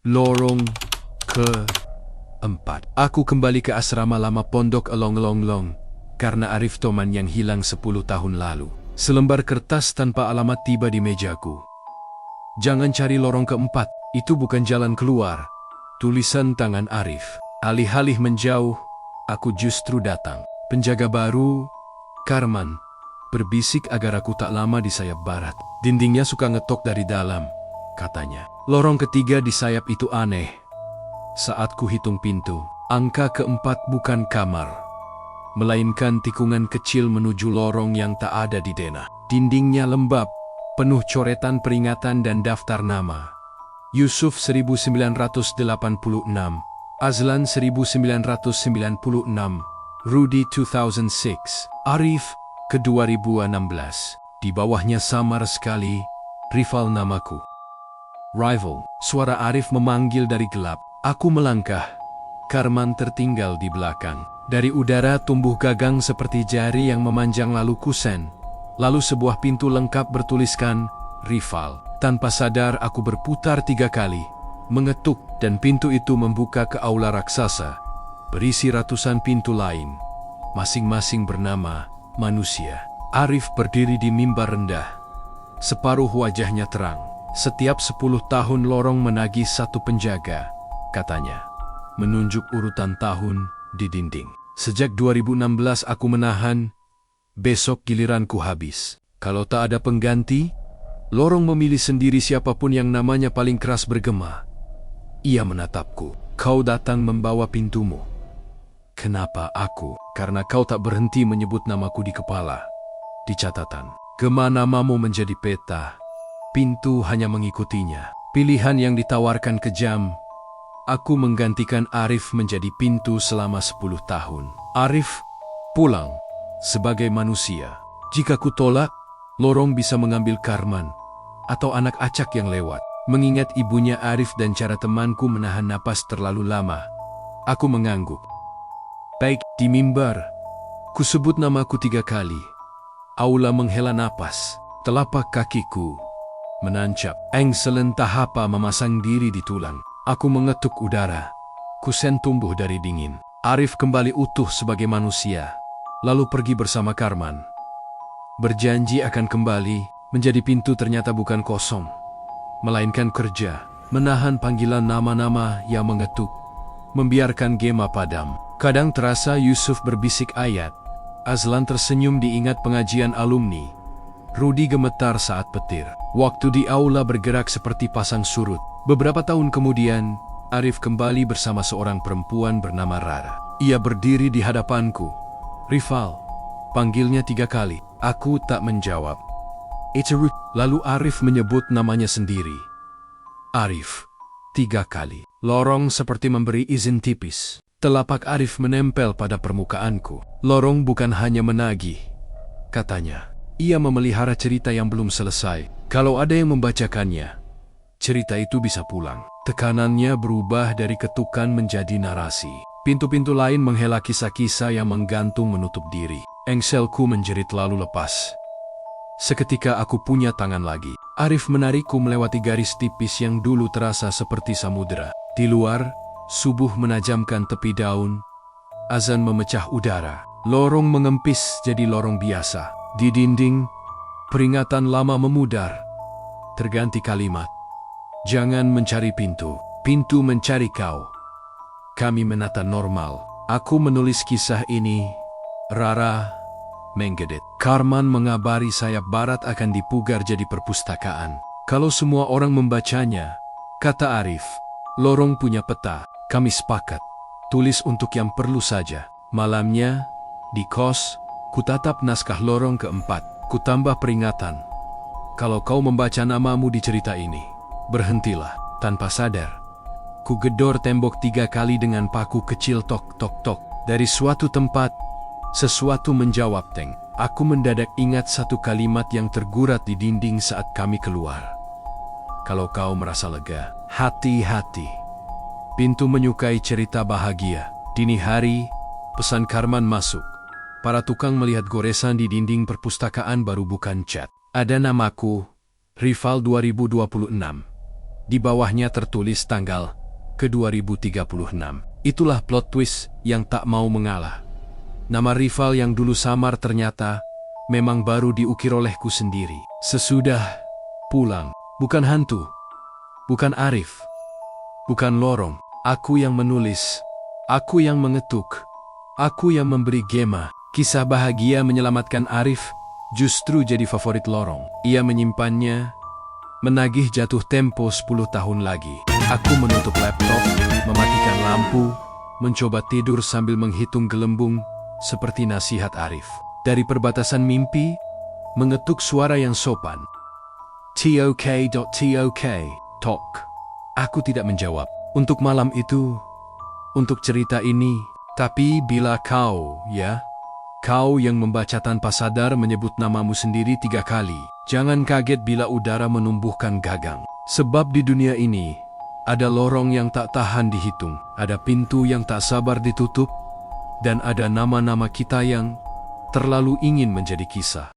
Lorong ke-4. Aku kembali ke asrama lama Pondok Elong-Long-Long karena Arif Toman yang hilang 10 tahun lalu. Selembar kertas tanpa alamat tiba di mejaku. Jangan cari lorong ke-4, itu bukan jalan keluar. Tulisan tangan Arif. Alih-alih menjauh, aku justru datang. Penjaga baru, Karman, berbisik agar aku tak lama di sayap barat. Dindingnya suka ngetok dari dalam, katanya. Lorong ketiga di sayap itu aneh. Saat ku hitung pintu, angka keempat bukan kamar, melainkan tikungan kecil menuju lorong yang tak ada di denah. Dindingnya lembab, penuh coretan peringatan dan daftar nama. Yusuf 1986, Azlan 1996, Rudy 2006, Arif ke 2016. Di bawahnya samar sekali, rival namaku. Rival, suara Arif memanggil dari gelap. Aku melangkah. Karman tertinggal di belakang. Dari udara tumbuh gagang seperti jari yang memanjang lalu kusen. Lalu sebuah pintu lengkap bertuliskan, rival. Tanpa sadar aku berputar 3 kali, mengetuk, dan pintu itu membuka ke aula raksasa. Berisi ratusan pintu lain, masing-masing bernama manusia. Arif berdiri di mimbar rendah. Separuh wajahnya terang. Setiap 10 tahun lorong menagih satu penjaga, katanya. Menunjuk urutan tahun di dinding. Sejak 2016 aku menahan, besok giliranku habis. Kalau tak ada pengganti, lorong memilih sendiri siapapun yang namanya paling keras bergema. Ia menatapku. Kau datang membawa pintumu. Kenapa aku? Karena kau tak berhenti menyebut namaku di kepala. Di catatan, gema namamu menjadi peta. Pintu hanya mengikutinya. Pilihan yang ditawarkan kejam. Aku menggantikan Arif menjadi pintu selama 10 tahun. Arif pulang sebagai manusia. Jika ku tolak, lorong bisa mengambil Karman atau anak acak yang lewat. Mengingat ibunya Arif dan cara temanku menahan napas terlalu lama, aku mengangguk. Baik, di mimbar, ku sebut namaku 3 kali. Aula menghela napas. Telapak kakiku menancap. Engselen tahapa memasang diri di tulang. Aku mengetuk udara. Kusen tumbuh dari dingin. Arif kembali utuh sebagai manusia, lalu pergi bersama Karman. Berjanji akan kembali, menjadi pintu ternyata bukan kosong, melainkan kerja, menahan panggilan nama-nama yang mengetuk, membiarkan gema padam. Kadang terasa Yusuf berbisik ayat. Azlan tersenyum diingat pengajian alumni. Rudy gemetar saat petir. Waktu di aula bergerak seperti pasang surut. Beberapa tahun kemudian, Arif kembali bersama seorang perempuan bernama Rara. Ia berdiri di hadapanku. Rival, panggilnya 3 kali. Aku tak menjawab. Lalu Arif menyebut namanya sendiri. Arif, 3 kali. Lorong seperti memberi izin tipis. Telapak Arif menempel pada permukaanku. Lorong bukan hanya menagih, katanya. Ia memelihara cerita yang belum selesai. Kalau ada yang membacakannya, cerita itu bisa pulang. Tekanannya berubah dari ketukan menjadi narasi. Pintu-pintu lain menghela kisah-kisah yang menggantung menutup diri. Engselku menjerit lalu lepas. Seketika aku punya tangan lagi. Arif menarikku melewati garis tipis yang dulu terasa seperti samudera. Di luar, subuh menajamkan tepi daun. Azan memecah udara. Lorong mengempis jadi lorong biasa. Di dinding, peringatan lama memudar. Terganti kalimat. Jangan mencari pintu. Pintu mencari kau. Kami menata normal. Aku menulis kisah ini. Rara menggedit. Karman mengabari sayap barat akan dipugar jadi perpustakaan. Kalau semua orang membacanya, kata Arif, lorong punya peta. Kami sepakat. Tulis untuk yang perlu saja. Malamnya, di kos, kutatap naskah lorong keempat. Kutambah peringatan. Kalau kau membaca namamu di cerita ini, berhentilah. Tanpa sadar, ku gedor tembok 3 kali dengan paku kecil tok tok tok. Dari suatu tempat, sesuatu menjawab teng. Aku mendadak ingat satu kalimat yang tergurat di dinding saat kami keluar. Kalau kau merasa lega, hati-hati. Pintu menyukai cerita bahagia. Dini hari, pesan Karman masuk. Para tukang melihat goresan di dinding perpustakaan baru bukan cat. Ada namaku, Rival 2026. Di bawahnya tertulis tanggal ke-2036. Itulah plot twist yang tak mau mengalah. Nama rival yang dulu samar ternyata memang baru diukir olehku sendiri. Sesudah pulang, bukan hantu, bukan Arif, bukan lorong. Aku yang menulis, aku yang mengetuk, aku yang memberi gema. Kisah bahagia menyelamatkan Arif justru jadi favorit lorong. Ia menyimpannya, menagih jatuh tempo 10 tahun lagi. Aku menutup laptop, mematikan lampu, mencoba tidur sambil menghitung gelembung seperti nasihat Arif. Dari perbatasan mimpi, mengetuk suara yang sopan. TOK. Talk. Aku tidak menjawab. Untuk malam itu, untuk cerita ini, tapi bila kau yang membaca tanpa sadar menyebut namamu sendiri 3 kali, jangan kaget bila udara menumbuhkan gagang. Sebab di dunia ini, ada lorong yang tak tahan dihitung, ada pintu yang tak sabar ditutup, dan ada nama-nama kita yang terlalu ingin menjadi kisah.